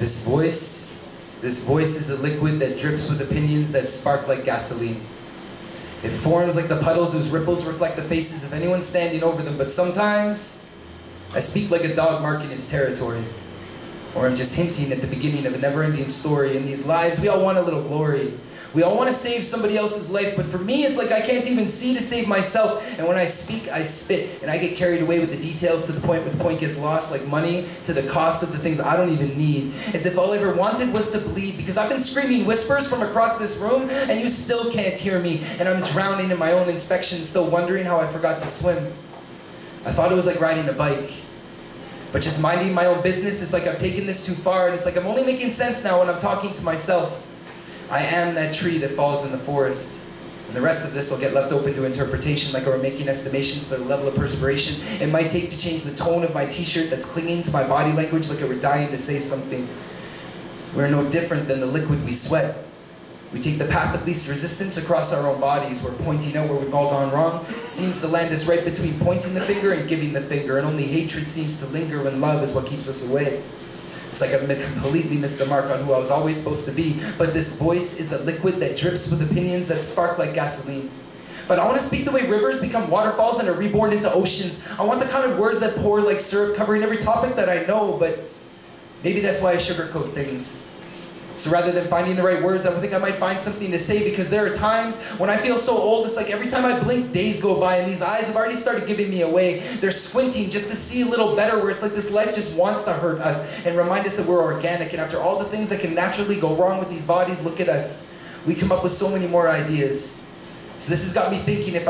This voice is a liquid that drips with opinions that spark like gasoline. It forms like the puddles whose ripples reflect the faces of anyone standing over them, but sometimes I speak like a dog marking its territory. Or I'm just hinting at the beginning of a never-ending story. In these lives, we all want a little glory. We all want to save somebody else's life, but for me, it's like I can't even see to save myself. And when I speak, I spit, and I get carried away with the details to the point where the point gets lost, like money to the cost of the things I don't even need. As if all I ever wanted was to bleed, because I've been screaming whispers from across this room, and you still can't hear me. And I'm drowning in my own inspection, still wondering how I forgot to swim. I thought it was like riding a bike. But just minding my own business, it's like I've taken this too far, and it's like I'm only making sense now when I'm talking to myself. I am that tree that falls in the forest. And the rest of this will get left open to interpretation, like we're making estimations for the level of perspiration it might take to change the tone of my t-shirt that's clinging to my body language like it were dying to say something. We're no different than the liquid we sweat. We take the path of least resistance across our own bodies, where pointing out where we've all gone wrong seems to land us right between pointing the finger and giving the finger, and only hatred seems to linger when love is what keeps us away. It's like I've completely missed the mark on who I was always supposed to be, but this voice is a liquid that drips with opinions that spark like gasoline. But I want to speak the way rivers become waterfalls and are reborn into oceans. I want the kind of words that pour like syrup, covering every topic that I know, but maybe that's why I sugarcoat things. So rather than finding the right words, I think I might find something to say, because there are times when I feel so old, it's like every time I blink, days go by, and these eyes have already started giving me away. They're squinting just to see a little better, where it's like this life just wants to hurt us and remind us that we're organic, and after all the things that can naturally go wrong with these bodies, look at us. We come up with so many more ideas. So this has got me thinking if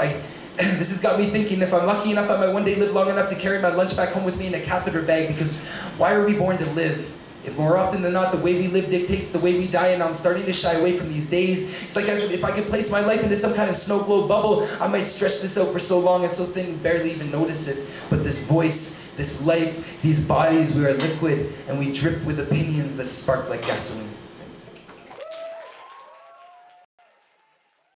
I'm lucky enough, I might one day live long enough to carry my lunch back home with me in a catheter bag, because why are we born to live? If more often than not, the way we live dictates the way we die, and I'm starting to shy away from these days. It's like if I could place my life into some kind of snow globe bubble, I might stretch this out for so long and so thin and barely even notice it. But this voice, this life, these bodies, we are liquid, and we drip with opinions that spark like gasoline.